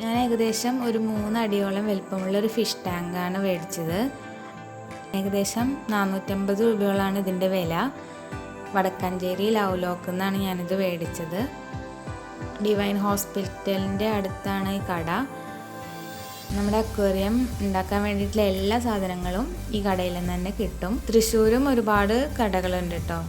ഞാൻ ഏകദേശം ഒരു 3 അടിയോളം വലിപ്പമുള്ളൊരു ഫിഷ് ടാങ്കാണ് മേടിച്ചത്. ഏകദേശം 450 രൂപയോളാണ് ഇതിൻ്റെ വില. വടക്കാഞ്ചേരി ലവ് ലോക്ക് എന്നാണ് ഞാനിത് മേടിച്ചത്. ഡിവൈൻ ഹോസ്പിറ്റലിൻ്റെ അടുത്താണ് ഈ കട. നമ്മുടെ അക്വേറിയം ഉണ്ടാക്കാൻ വേണ്ടിയിട്ടുള്ള എല്ലാ സാധനങ്ങളും ഈ കടയിൽ നിന്ന് തന്നെ കിട്ടും. തൃശ്ശൂരും ഒരുപാട് കടകളുണ്ട് കേട്ടോ.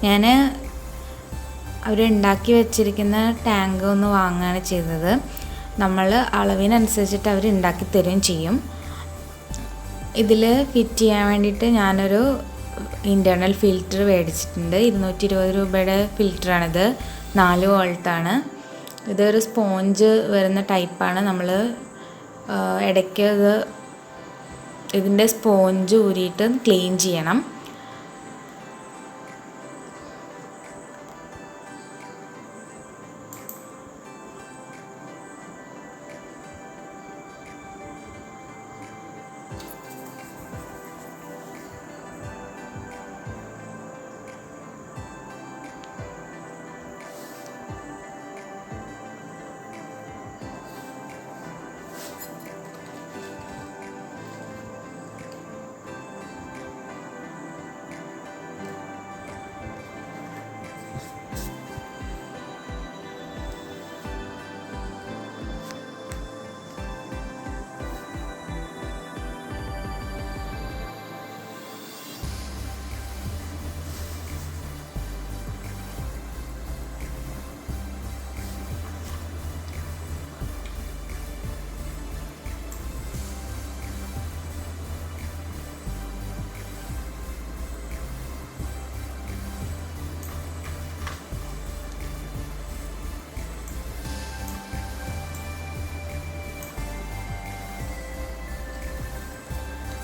ഞാൻ അവരുണ്ടാക്കി വെച്ചിരിക്കുന്ന ടാങ്ക് ഒന്ന് വാങ്ങുകയാണ് ചെയ്തത്. നമ്മൾ അളവിനനുസരിച്ചിട്ട് അവർ ഉണ്ടാക്കി തരുകയും ചെയ്യും. ഇതിൽ ഫിറ്റ് ചെയ്യാൻ വേണ്ടിയിട്ട് ഞാനൊരു ഇൻറ്റേർണൽ ഫിൽറ്റർ മേടിച്ചിട്ടുണ്ട്. 220 രൂപയുടെ ഫിൽറ്ററാണിത്. 4 വോൾട്ടാണ്. ഇതൊരു സ്പോഞ്ച് വരുന്ന ടൈപ്പാണ്. നമ്മൾ ഇടയ്ക്ക് ഇതിൻ്റെ സ്പോഞ്ച് ഊരിയിട്ട് ക്ലീൻ ചെയ്യണം.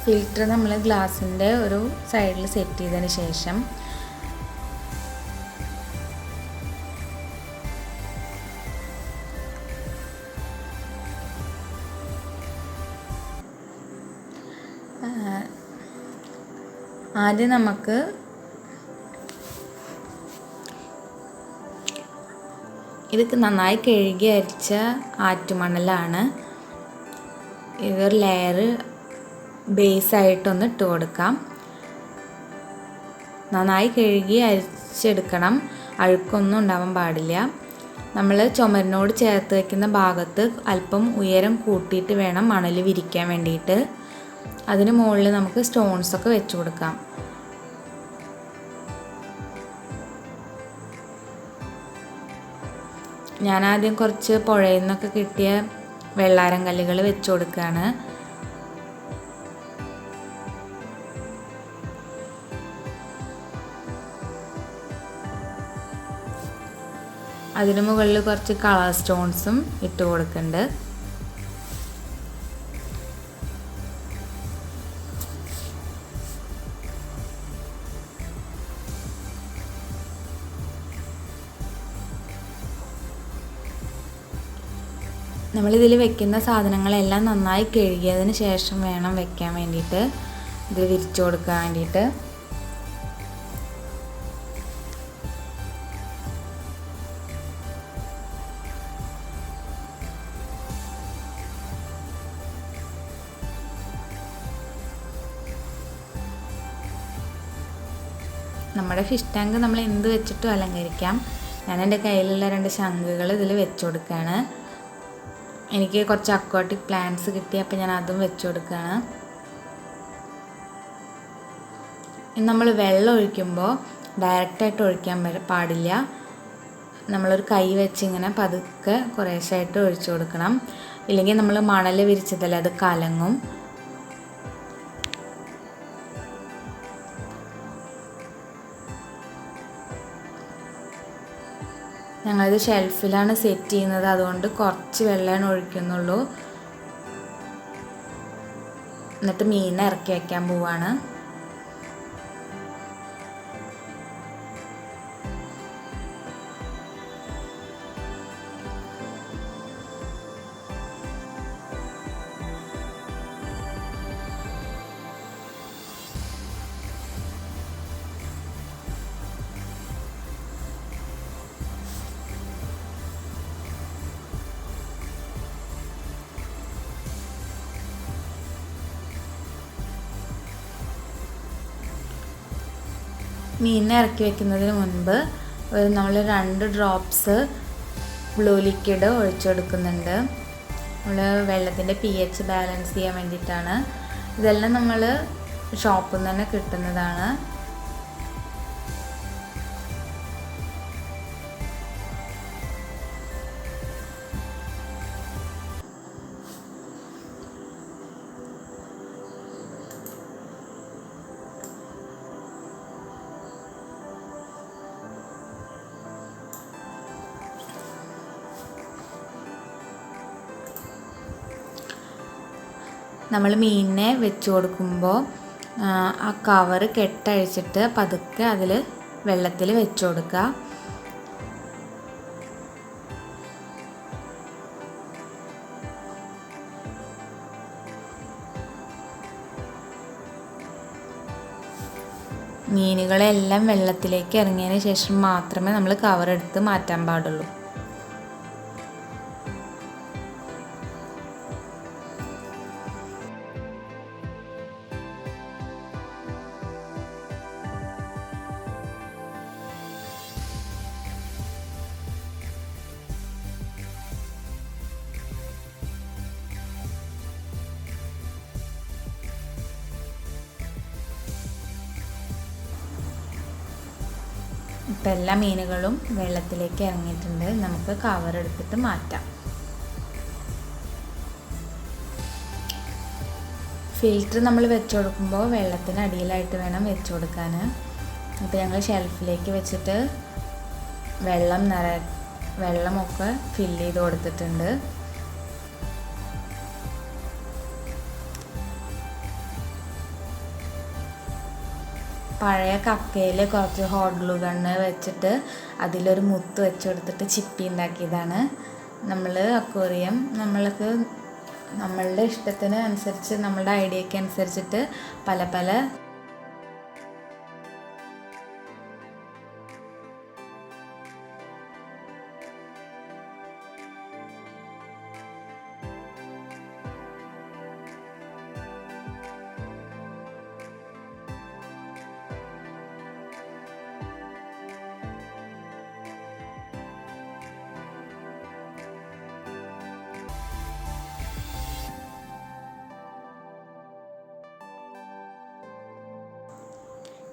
ഫിൽറ്റർ നമ്മൾ ഗ്ലാസിൻ്റെ ഒരു സൈഡിൽ സെറ്റ് ചെയ്തതിന് ശേഷം ആദ്യം നമുക്ക് ഇത് നന്നായി കഴുകി അരിച്ച ആറ്റുമണലാണ്. ഇതൊരു ലെയർ ബേസായിട്ടൊന്ന് ഇട്ട് കൊടുക്കാം. നന്നായി കഴുകി അരിച്ചെടുക്കണം. അഴുക്കൊന്നും ഉണ്ടാവാൻ പാടില്ല. നമ്മൾ ചുമരിനോട് ചേർത്ത് വയ്ക്കുന്ന ഭാഗത്ത് അല്പം ഉയരം കൂട്ടിയിട്ട് വേണം മണൽ വിരിക്കാൻ വേണ്ടിയിട്ട്. അതിന് മുകളിൽ നമുക്ക് സ്റ്റോൺസൊക്കെ വെച്ച് കൊടുക്കാം. ഞാനാദ്യം കുറച്ച് പുഴയിൽ നിന്നൊക്കെ കിട്ടിയ വെള്ളാരം കല്ലുകൾ വെച്ച് കൊടുക്കുകയാണ്. അതിന് മുകളിൽ കുറച്ച് കളർ സ്റ്റോൺസും ഇട്ട് കൊടുക്കുന്നുണ്ട്. നമ്മളിതിൽ വെക്കുന്ന സാധനങ്ങളെല്ലാം നന്നായി കഴുകിയതിന് ശേഷം വേണം വെക്കാൻ വേണ്ടിയിട്ട്, ഇത് വിരിച്ചു കൊടുക്കാൻ വേണ്ടിയിട്ട്. നമ്മുടെ ഫിഷ് ടാങ്ക് നമ്മൾ എന്ത് വെച്ചിട്ടും അലങ്കരിക്കാം. ഞാൻ എൻ്റെ കയ്യിലുള്ള 2 ശംഖുകൾ ഇതിൽ വെച്ച് കൊടുക്കുകയാണ്. എനിക്ക് കുറച്ച് അക്വാട്ടിക് പ്ലാന്റ്സ് കിട്ടി, അപ്പോൾ ഞാൻ അതും വെച്ച് കൊടുക്കുകയാണ്. നമ്മൾ വെള്ളം ഒഴിക്കുമ്പോൾ ഡയറക്റ്റായിട്ട് ഒഴിക്കാൻ പാടില്ല. നമ്മളൊരു കൈ വെച്ച് ഇങ്ങനെ പതുക്കെ കുറേശ്ശായിട്ട് ഒഴിച്ചു കൊടുക്കണം. ഇല്ലെങ്കിൽ നമ്മൾ മണൽ വിരിച്ചതല്ലേ, അത് കലങ്ങും. ഞങ്ങളിത് ഷെൽഫിലാണ് സെറ്റ് ചെയ്യുന്നത്, അതുകൊണ്ട് കുറച്ച് വെള്ളമാണ് ഒഴിക്കുന്നുള്ളൂ. എന്നിട്ട് മീനിനെ ഇറക്കി വയ്ക്കാൻ പോവാണ്. മീനിനെ ഇറക്കി വെക്കുന്നതിന് മുൻപ് നമ്മൾ 2 ഡ്രോപ്സ് ബ്ലൂ ലിക്വിഡ് ഒഴിച്ചെടുക്കുന്നുണ്ട്. നമ്മൾ വെള്ളത്തിൻ്റെ pH ബാലൻസ് ചെയ്യാൻ വേണ്ടിയിട്ടാണ്. ഇതെല്ലാം നമ്മൾ ഷോപ്പിൽ നിന്ന് തന്നെ കിട്ടുന്നതാണ്. നമ്മൾ മീനിനെ വെച്ച് കൊടുക്കുമ്പോൾ ആ കവർ കെട്ടഴിച്ചിട്ട് പതുക്കെ അതിൽ വെള്ളത്തിൽ വെച്ച് കൊടുക്കുക. മീനുകളെല്ലാം വെള്ളത്തിലേക്ക് ഇറങ്ങിയതിന് ശേഷം മാത്രമേ നമ്മൾ കവർ എടുത്ത് മാറ്റാൻ പാടുള്ളൂ. ഇപ്പം എല്ലാ മീനുകളും വെള്ളത്തിലേക്ക് ഇറങ്ങിയിട്ടുണ്ട്. നമുക്ക് കവർ എടുത്തിട്ട് മാറ്റാം. ഫിൽറ്റർ നമ്മൾ വെച്ച് കൊടുക്കുമ്പോൾ വെള്ളത്തിന് അടിയിലായിട്ട് വേണം വെച്ച് കൊടുക്കാൻ. അപ്പോൾ ഞങ്ങൾ ഷെൽഫിലേക്ക് വെച്ചിട്ട് വെള്ളമൊക്കെ ഫില്ല് ചെയ്ത് കൊടുത്തിട്ടുണ്ട്. പഴയ കക്കയിൽ കുറച്ച് ഹോട്ട് ഗ്ലൂ ഗണ്ണ് വെച്ചിട്ട് അതിലൊരു മുത്ത് വെച്ച് കൊടുത്തിട്ട് ചിപ്പി ഉണ്ടാക്കിയതാണ്. നമ്മൾ അക്വേറിയം നമ്മളുടെ ഇഷ്ടത്തിന് അനുസരിച്ച്, നമ്മളുടെ ഐഡിയയ്ക്ക് അനുസരിച്ചിട്ട് പല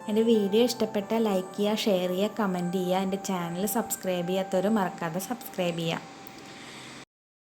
എൻ്റെ വീഡിയോ ഇഷ്ടപ്പെട്ടാൽ ലൈക്ക് ചെയ്യുക, ഷെയർ ചെയ്യുക, കമൻറ്റ് ചെയ്യുക. എൻ്റെ ചാനൽ സബ്സ്ക്രൈബ് ചെയ്യാത്തവർ മറക്കാതെ സബ്സ്ക്രൈബ് ചെയ്യുക.